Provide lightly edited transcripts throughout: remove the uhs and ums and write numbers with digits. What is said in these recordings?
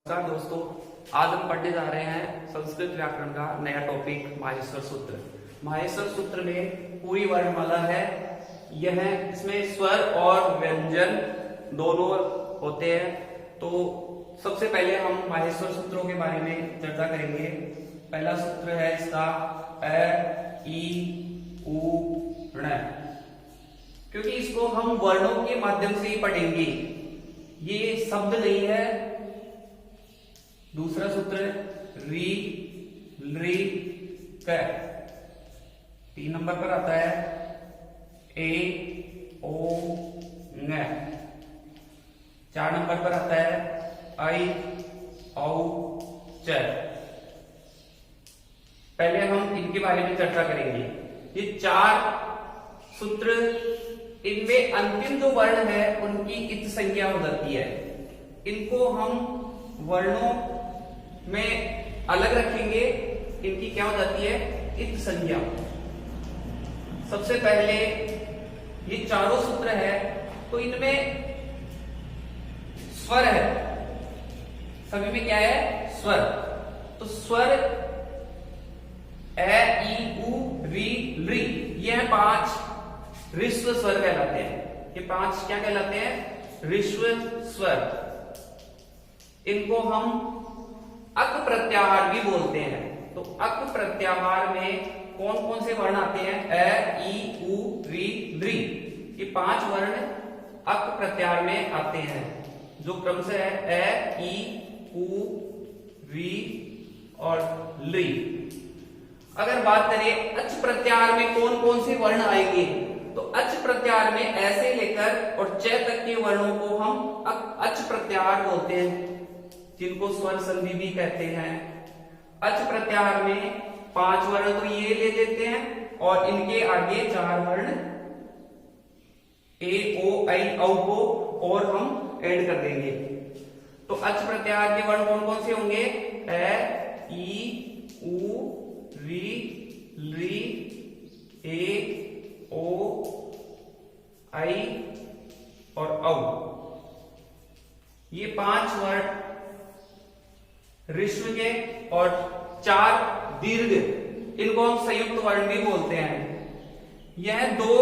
नमस्कार दोस्तों, आज हम पढ़ने जा रहे हैं संस्कृत व्याकरण का नया टॉपिक माहेश्वर सूत्र। माहेश्वर सूत्र में पूरी वर्णमाला है। यह इसमें स्वर और व्यंजन दोनों होते हैं। तो सबसे पहले हम माहेश्वर सूत्रों के बारे में चर्चा करेंगे। पहला सूत्र है इसका अ, ई, उ, ण। क्योंकि इसको हम वर्णों के माध्यम से ही पढ़ेंगे, ये शब्द नहीं है। दूसरा सूत्र री, लृ, क। 3 नंबर पर आता है ए, ओ, ङ। 4 नंबर पर आता है आई, औ, च। पहले हम इनके बारे में चर्चा करेंगे। ये 4 सूत्र, इनमें अंतिम जो वर्ण है उनकी इत संज्ञा हो जाती है। इनको हम वर्णों में अलग रखेंगे। इनकी क्या हो जाती है? इत संज्ञा। सबसे पहले ये चारों सूत्र है तो इनमें स्वर है। सभी में क्या है? स्वर। तो स्वर ए, ई, उ, री, लृ, ये 5 ऋस्व स्वर कहलाते हैं। ये 5 क्या कहलाते हैं? ऋस्व स्वर। इनको हम अक प्रत्याहार भी बोलते हैं। तो अक प्रत्याहार में कौन कौन से वर्ण आते हैं? अ, ई, उ, री, लृ। ये 5 वर्ण अक प्रत्याहार में आते हैं, जो क्रम से है अ, ई, उ, री और लृ। अगर बात करें अच प्रत्याहार में कौन कौन से वर्ण आएंगे, तो अच प्रत्याहार में ऐसे लेकर और च तक के वर्णों को हम अच प्रत्याहार बोलते हैं, जिनको स्वर संधि भी कहते हैं। अच प्रत्याहार में 5 वर्ण तो ये ले लेते हैं और इनके आगे 4 वर्ण ए, ओ, आई, औ को और हम ऐड कर देंगे। तो अच प्रत्याहार के वर्ण कौन कौन से होंगे? ए, ई, उ, री, लृ, ए, ओ, आई और औ। ये 5 वर्ण ऋस्व के और 4 दीर्घ, इनको हम संयुक्त वर्ण भी बोलते हैं। यह 2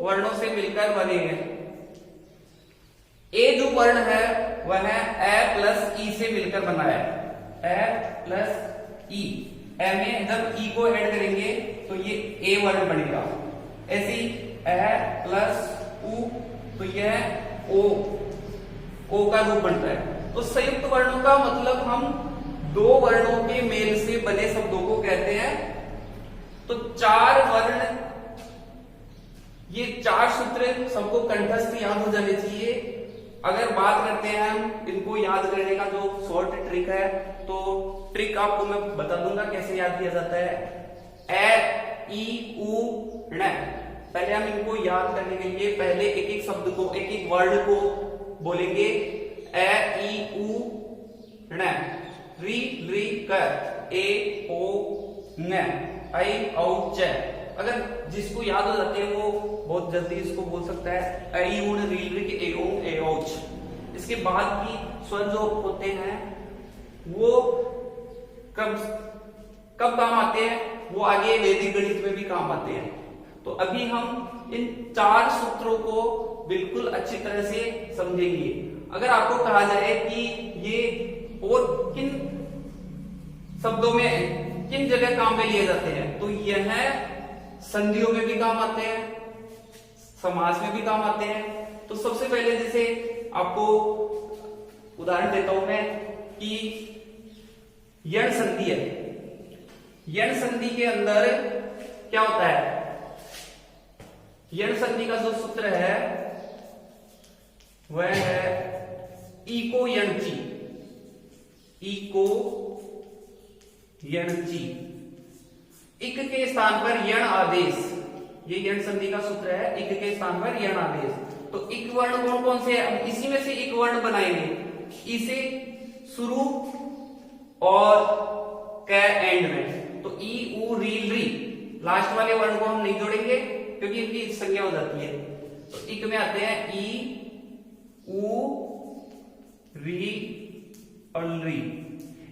वर्णों से मिलकर बने हैं। ए जो वर्ण है वह ए प्लस ई से मिलकर बना है। ए प्लस ई। ए में जब ई को ऐड करेंगे तो ये ए वर्ण बनेगा। ऐसे ही ए प्लस उ, तो यह ओ का रूप बनता है। तो संयुक्त वर्णों का मतलब हम 2 वर्णों के मेल से बने शब्दों को कहते हैं। तो 4 वर्ण, ये 4 सूत्र सबको कंठस्थ याद हो जाने चाहिए। अगर बात करते हैं हम इनको याद करने का जो शॉर्ट ट्रिक है, तो ट्रिक आपको मैं बता दूंगा कैसे याद किया जाता है। ए, ई, उ, ण। पहले हम इनको याद करने के लिए पहले एक एक शब्द को, एक एक वर्ड को बोलेंगे। ए, ई, उ, ण। री, लृ, क, ए, ओ, ङ, आई, औ, च। अगर जिसको याद हो जाते हैं वो बहुत जल्दी इसको बोल सकता है ऐ, ऊण, री, लृ, ए, ओ, ए, औ, च। इसके बाद की स्वर जो होते हैं वो कब काम आते हैं? वो आगे वैदिक गणित में भी काम आते हैं। तो अभी हम इन 4 सूत्रों को बिल्कुल अच्छी तरह से समझेंगे। अगर आपको कहा जाए कि ये और किन शब्दों में किन जगह काम में लिए जाते हैं, तो यह संधियों में भी काम आते हैं, समास में भी काम आते हैं। तो सबसे पहले जैसे आपको उदाहरण देता हूं मैं कि यण संधि है। यण संधि के अंदर क्या होता है? यण संधि का जो सूत्र है वह है इको यणची। इको यणची। इक के स्थान पर यण आदेश, ये यण संधि का सूत्र है। इक के स्थान पर यण आदेश। तो इक वर्ण कौन कौन से है? इसी में से एक वर्ण बनाएंगे। इसे शुरू और क एंड में। तो ई, उ, री, लृ, लास्ट वाले वर्ण को हम नहीं जोड़ेंगे क्योंकि इनकी संज्ञा हो जाती है। तो इक में आते हैं ई, उ, री, और री।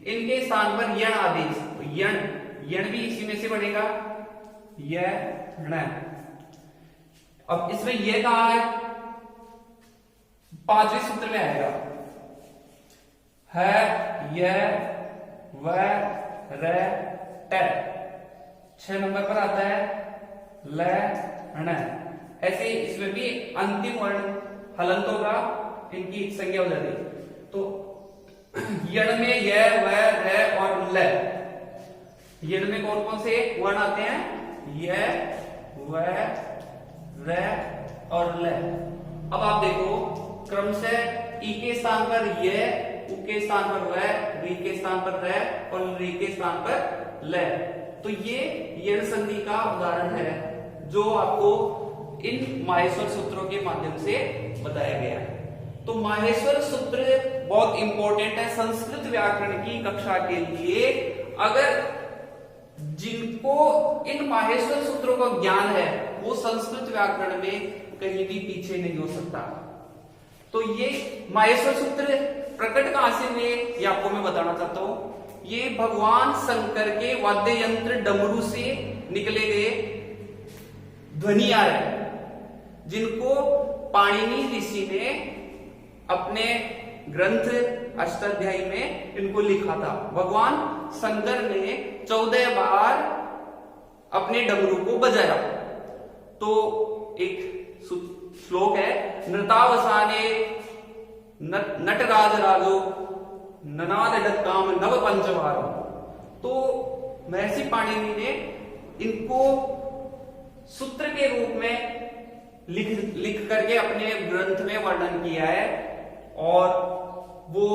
इनके स्थान पर यण आदेश, तो यण, यण भी इसी में से बढ़ेगा, यण। अब इसमें यह कहां है, पांचवें सूत्र में आएगा, है, यह, वह, रे, टे। 6 नंबर पर आता है ल, ण। ऐसे इसमें भी अंतिम वर्ण हलंतों का इनकी संज्ञा हो जाती है। तो यण में य, व, र और ल। यण में कौन कौन से वर्ण आते हैं, य, व, र और ल। अब आप देखो क्रमशः ई के स्थान पर य, उ के स्थान पर व, री के स्थान पर र और री के स्थान पर ल। तो ये यण संधि का उदाहरण है जो आपको इन माहेश्वर सूत्रों के माध्यम से बताया गया है। तो माहेश्वर सूत्र बहुत इंपॉर्टेंट है संस्कृत व्याकरण की कक्षा के लिए। अगर जिनको इन माहेश्वर सूत्रों का ज्ञान है वो संस्कृत व्याकरण में कहीं भी पीछे नहीं हो सकता। तो ये माहेश्वर सूत्र प्रकट कहां से हुए ये आपको मैं बताना चाहता हूं। ये भगवान शंकर के वाद्य यंत्र डमरू से निकले गए ध्वनियां है, जिनको पाणिनि ऋषि ने अपने ग्रंथ अष्टाध्यायी में इनको लिखा था। भगवान शंकर ने 14 बार अपने डमरू को बजाया। तो एक श्लोक है, नृतावसाने नटराज राजो ननाद काम नव पंचवार। तो महर्षि पाणिनि ने इनको सूत्र के रूप में लिख करके अपने ग्रंथ में वर्णन किया है और वो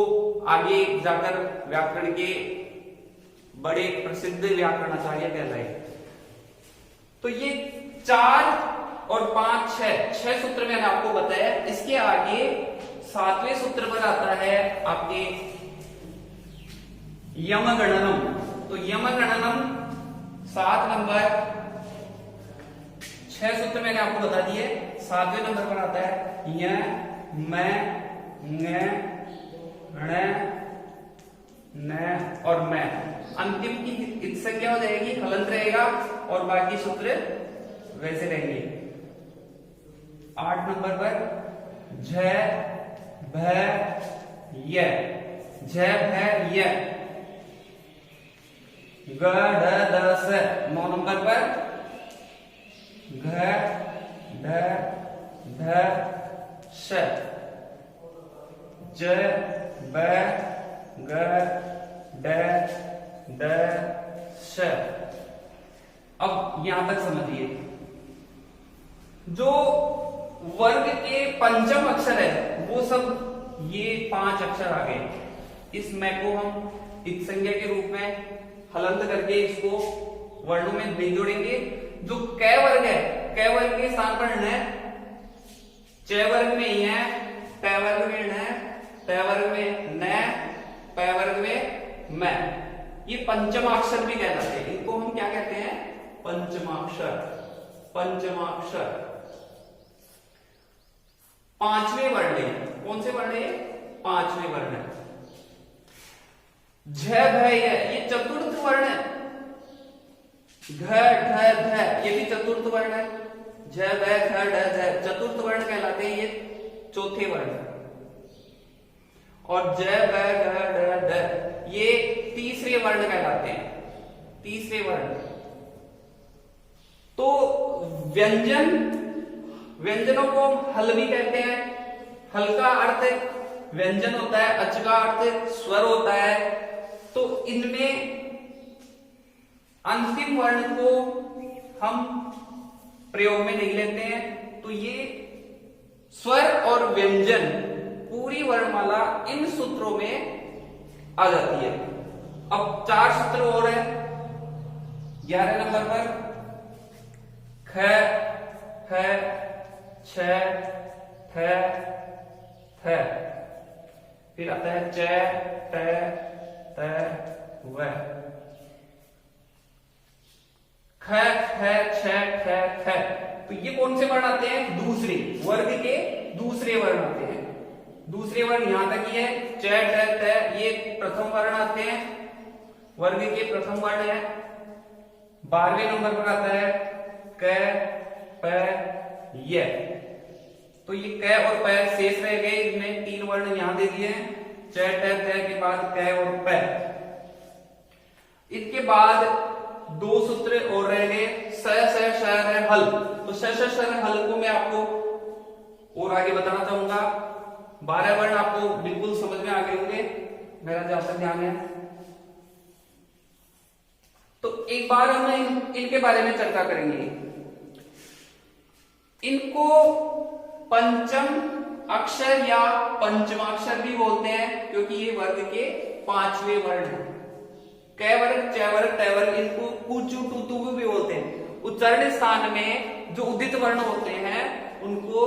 आगे जाकर व्याकरण के बड़े प्रसिद्ध व्याकरणाचार्य कहलाए। तो ये 4 और 5 6 सूत्र मैंने आपको बताया। इसके आगे 7वें सूत्र पर आता है आपके यमगणनम। तो यमगणनम 7 नंबर, 6 सूत्र मैंने आपको बता दिए। 7वें नंबर पर आता है य, मैं, न, ण, न और मैं। अंतिम की संख्या हो जाएगी, हलंत रहेगा और बाकी सूत्र वैसे रहेंगे। 8 नंबर पर झ, भ, य, झ, भ, य। ग, ढ, द, स। 9 नंबर पर घ, ढ, ध, श। ज, ब, ग, ड, ड, श। अब यहां तक समझिए, जो वर्ग के पंचम अक्षर है वो सब ये 5 अक्षर आ गए। इस मैं को हम एक संज्ञा के रूप में हलंत करके इसको वर्णों में नहीं जोड़ेंगे। जो कै वर्ग है, कै वर्ग के स्थान पर न, च वर्ग में य, टै वर्ग में न, तै वर्ग में न, पै वर्ग में मैं। ये पंचमाक्षर भी कहलाते हैं। इनको हम क्या कहते हैं, पंचमाक्षर। पंचमाक्षर 5वें वर्ण है। कौन से वर्ण है, 5वें वर्ण है। झ, भ, य ये चतुर्थ वर्ण है। घ, ढ, ध ये भी चतुर्थ वर्ण है। झ, भ, घ, ढ, ध चतुर्थ वर्ण कहलाते हैं, ये चौथे वर्ण। और ज, भ, घ, ढ, ध ये तीसरे वर्ण कहलाते हैं, तीसरे वर्ण। तो व्यंजनों को हल भी कहते हैं। हल का अर्थ व्यंजन होता है, अच का अर्थ स्वर होता है। तो इनमें अंतिम वर्ण को हम प्रयोग में नहीं लेते हैं। तो ये स्वर और व्यंजन पूरी वर्णमाला इन सूत्रों में आ जाती है। अब 4 सूत्र और है। 11 नंबर पर ख, ख, छ, थ, थ। फिर आता है च, ट, त, व। ख, ख, छ, ठ, थ। तो ये कौन से वर्ण आते हैं, दूसरे वर्ग के दूसरे वर्ण आते हैं। दूसरे वर्ण यहां तक ही है, च ट त ये प्रथम वर्ण आते हैं, वर्ग के प्रथम वर्ण है। 12वें नंबर पर आता है क प य। तो ये क और प शेष रह गए, इनमें 3 वर्ण यहां दे दिए हैं, च ट त के बाद क और प। इनके बाद 2 सूत्र और रह गए, स श श र हल। तो श श श र हल को मैं आपको और आगे बताना चाहूंगा। 12 वर्ण आपको बिल्कुल समझ में आ गए होंगे, मेरा जहां तक ध्यान है। तो एक बार हम इनके बारे में चर्चा करेंगे। इनको पंचम अक्षर या पंचमाक्षर भी बोलते हैं, क्योंकि ये वर्ग के 5वें वर्ण हैं। क वर्ग, च वर्ग, ट वर्ग, इनको कुचु टुतु भी बोलते हैं। उच्चारण स्थान में जो उदित वर्ण होते हैं उनको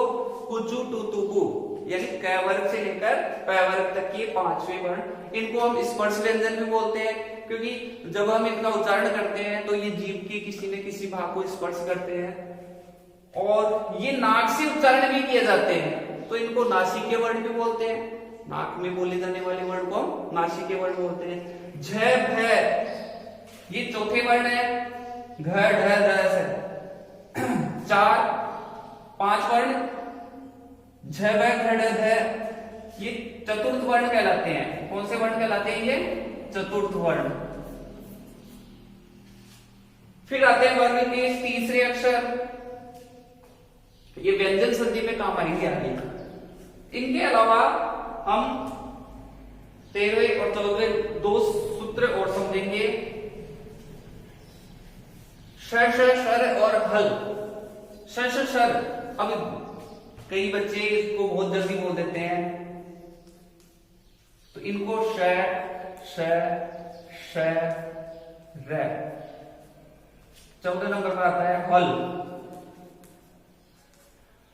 कुचु टुतु, यानी क वर्ग से लेकर प वर्ग तक के 5वें वर्ण, इनको हम स्पर्श व्यंजन भी बोलते हैं, क्योंकि जब हम इनका उच्चारण करते हैं तो ये जीभ के किसी न किसी भाग को स्पर्श करते हैं। और ये नाक से उच्चारण भी किए जाते हैं, तो इनको नासिकीय वर्ण भी बोलते हैं। नाक में बोले जाने वाले वर्ण को हम नासिकीय वर्ण बोलते हैं। झ भ ये चौथे वर्ण है, घ ढ ध स 5 वर्ण, झ भ घ ढ ध ये चतुर्थ वर्ण कहलाते हैं। कौन से वर्ण कहलाते हैं ये? चतुर्थ वर्ण। फिर आते हैं वर्ग के तीसरे अक्षर, ये व्यंजन संधि में काम आएंगे आगे। इनके अलावा हम 13वें और 14वें 2 सूत्र और समझेंगे, श श शर और हल। श श शर, अब कई बच्चे इसको बहुत जल्दी बोल देते हैं, तो इनको श श श र। 14 नंबर पर आता है हल।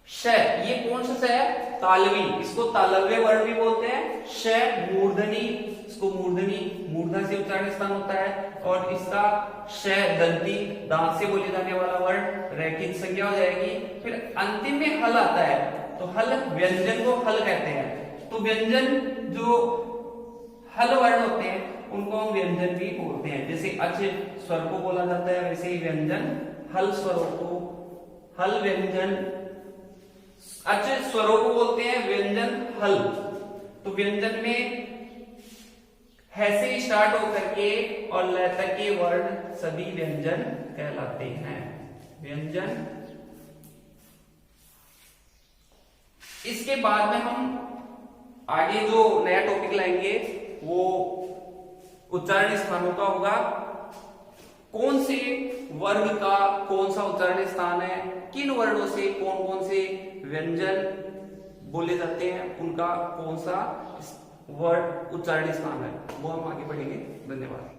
श, ये कौन सा श है? तालवी, इसको तालव्य वर्ण भी बोलते हैं। श मूर्धनी, इसको मूर्धनी, मूर्धा से उच्चारण स्थान होता है। और इसका श दंती, दांत से बोले जाने वाला वर्ण, रैखिक संज्ञा हो जाएगी। फिर अंतिम में हल आता है, तो हल व्यंजन को हल कहते हैं। तो व्यंजन जो हल वर्ण होते हैं उनको हम व्यंजन भी बोलते हैं। जैसे अच स्वर को बोला जाता है, वैसे ही व्यंजन हल स्वरों को, हल व्यंजन अच स्वरों को बोलते हैं, व्यंजन हल। तो व्यंजन में है से स्टार्ट होकर के और ल तक के वर्ण सभी व्यंजन कहलाते हैं। व्यंजन। इसके बाद में हम आगे जो नया टॉपिक लाएंगे वो उच्चारण स्थानों का होगा। कौन से वर्ग का कौन सा उच्चारण स्थान है, किन वर्णों से कौन कौन से व्यंजन बोले जाते हैं, उनका कौन सा वर्ड उच्चारण स्थान है, वो हम आगे पढ़ेंगे। धन्यवाद।